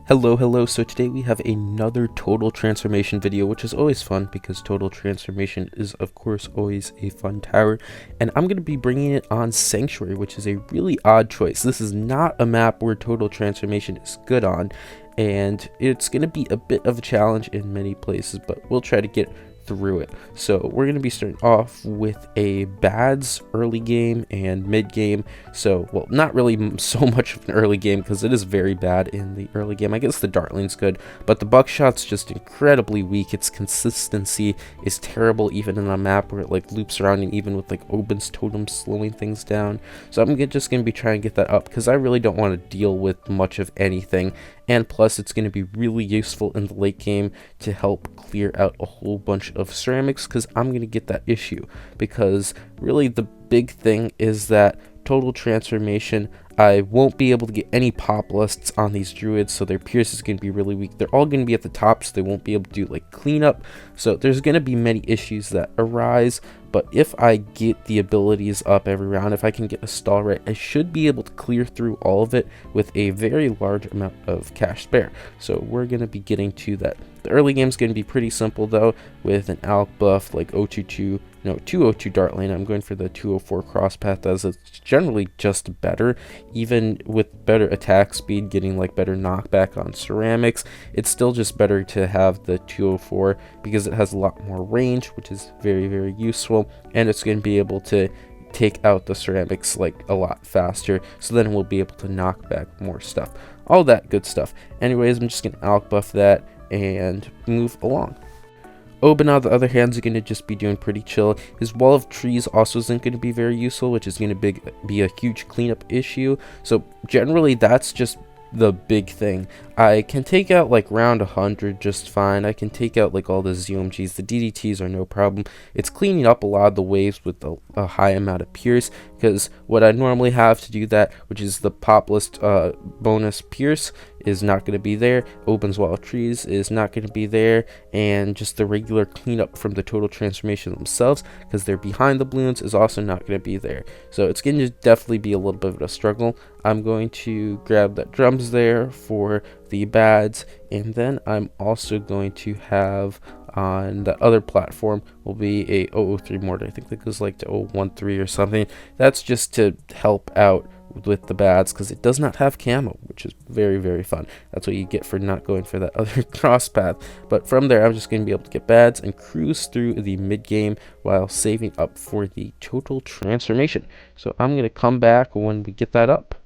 Hello. So today we have another total transformation video, which is always fun because total transformation is of course always a fun tower. And I'm going to be bringing it on Sanctuary, which is a really odd choice. This is not a map where total transformation is good on, and it's going to be a bit of a challenge in many places, but we'll try to get through it. So we're going to be starting off with a bads early game and mid game. So, well, not really so much of an early game because it is very bad in the early game. I guess the Dartling's good, but the buckshot's just incredibly weak. Its consistency is terrible even in a map where it like loops around, and even with like Oben's totem slowing things down. So I'm just going to be trying to get that up because I really don't want to deal with much of anything. And plus it's going to be really useful in the late game to help clear out a whole bunch of ceramics, because I'm going to get that issue. Because really the big thing is that total transformation, I won't be able to get any pop lists on these druids, so their pierce is going to be really weak. They're all going to be at the top, so they won't be able to do like cleanup. So there's going to be many issues that arise. But if I get the abilities up every round, if I can get a stall right, I should be able to clear through all of it with a very large amount of cash spare. So we're going to be getting to that. The early game is going to be pretty simple though, with an alc buff like 202 dart lane. I'm going for the 204 cross path, as it's generally just better. Even with better attack speed, getting like better knockback on ceramics, it's still just better to have the 204 because it has a lot more range, which is very useful, and it's going to be able to take out the ceramics like a lot faster, so then we'll be able to knock back more stuff, all that good stuff. Anyways, I'm just gonna alc buff that and move along. Oben, on the other hand, is going to just be doing pretty chill. His wall of trees also isn't going to be very useful, which is going to be a huge cleanup issue. So generally that's just the big thing. I can take out like round 100 just fine. I can take out like all the ZOMGs. The DDTs are no problem. It's cleaning up a lot of the waves with a high amount of pierce, because what I normally have to do that, which is the pop list bonus pierce, is not going to be there. Oben's wall of trees is not going to be there, and just the regular cleanup from the total transformation themselves, because they're behind the Bloons, is also not going to be there. So it's going to definitely be a little bit of a struggle. I'm going to grab that drums there for the bads, and then I'm also going to have on the other platform will be a 003 mortar. I think that goes like to 013 or something. That's just to help out with the bads, because it does not have camo, which is very fun. That's what you get for not going for that other cross path. But from there, I'm just going to be able to get bads and cruise through the mid game while saving up for the total transformation. So I'm going to come back when we get that up.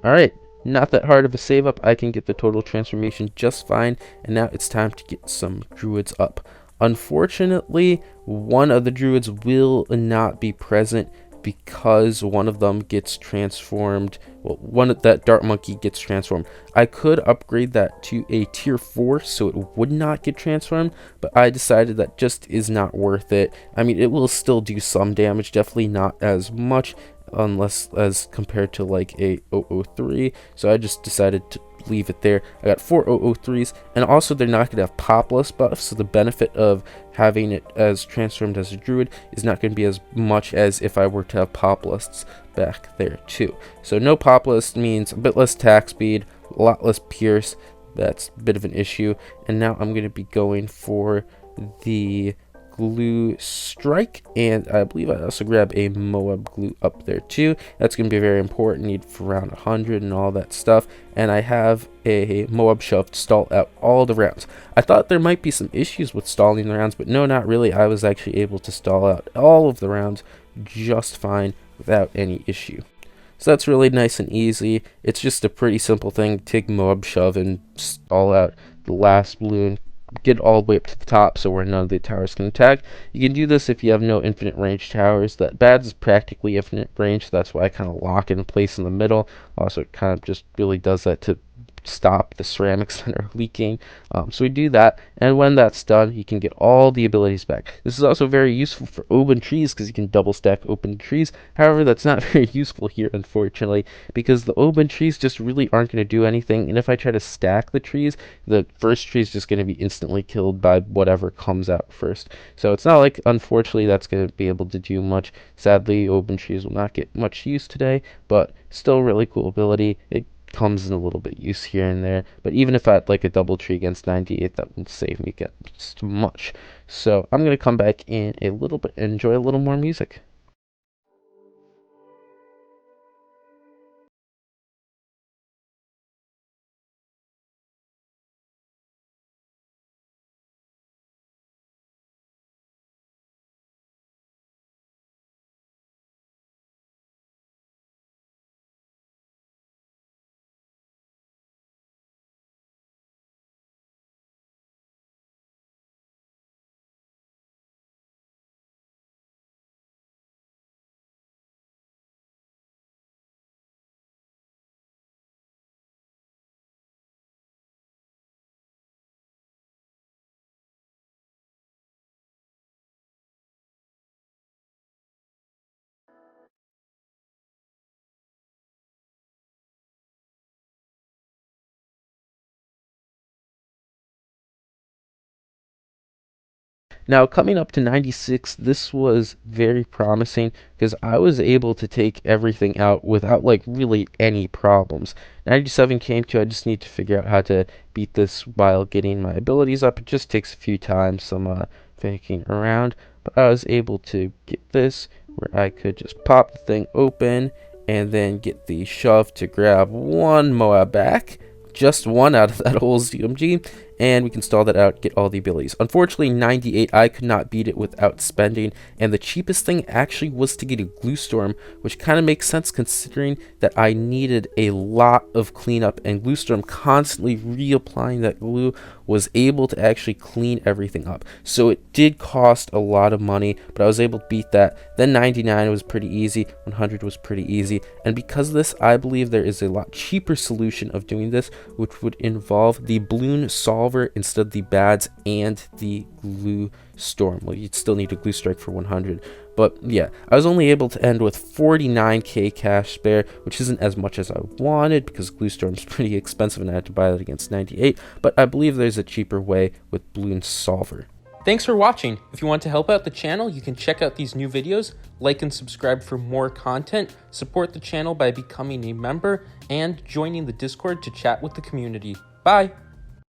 Alright, not that hard of a save up. I can get the total transformation just fine, and now it's time to get some druids up. Unfortunately, one of the druids will not be present because one of them gets transformed. Well, one of that dart monkey gets transformed. I could upgrade that to a tier 4 so it would not get transformed, but I decided that just is not worth it. I mean, it will still do some damage, definitely not as much unless as compared to like a 003, so I just decided to leave it there. I got 4 003s, and also they're not going to have Populus buffs, so the benefit of having it as transformed as a druid is not going to be as much as if I were to have Populus back there too. So no Populus means a bit less attack speed, a lot less pierce. That's a bit of an issue. And now I'm going to be going for the glue strike, and I believe I also grab a Moab glue up there too. That's going to be very important, need for around 100 and all that stuff. And I have a Moab shove to stall out all the rounds. I thought there might be some issues with stalling the rounds, but no, not really. I was actually able to stall out all of the rounds just fine without any issue. So that's really nice and easy. It's just a pretty simple thing. Take Moab shove and stall out the last balloon, get all the way up to the top so where none of the towers can attack. You can do this if you have no infinite range towers. That Bads is practically infinite range, so that's why I kind of lock it in place in the middle. Also, it kind of just really does that to stop the ceramics that are leaking. So we do that, and when that's done, you can get all the abilities back. This is also very useful for open trees because you can double stack open trees. However, that's not very useful here, unfortunately, because the open trees just really aren't going to do anything, and if I try to stack the trees, the first tree is just going to be instantly killed by whatever comes out first. So it's not like, unfortunately, that's going to be able to do much. Sadly, open trees will not get much use today, but still really cool ability. It comes in a little bit use here and there, but even if I had like a double tree against 98, that wouldn't save me get much. So I'm going to come back in a little bit and enjoy a little more music. Now, coming up to 96, this was very promising because I was able to take everything out without like really any problems. 97 came to, I just need to figure out how to beat this while getting my abilities up. It just takes a few times, some faking around, but I was able to get this where I could just pop the thing open and then get the shove to grab one Moab back. Just one out of that whole ZMG, and we can stall that out, get all the abilities. Unfortunately, 98, I could not beat it without spending, and the cheapest thing actually was to get a glue storm, which kind of makes sense considering that I needed a lot of cleanup, and glue storm constantly reapplying that glue was able to actually clean everything up. So it did cost a lot of money, but I was able to beat that. Then 99 was pretty easy, 100 was pretty easy, and because of this, I believe there is a lot cheaper solution of doing this, which would involve the balloon solver instead of the bads and the glue storm. Well, you'd still need a glue strike for 100, but yeah, I was only able to end with 49k cash spare, which isn't as much as I wanted because glue storm's pretty expensive and I had to buy that against 98, but I believe there's a cheaper way with balloon solver. Thanks for watching. If you want to help out the channel, you can check out these new videos, like and subscribe for more content, support the channel by becoming a member, and joining the Discord to chat with the community. Bye!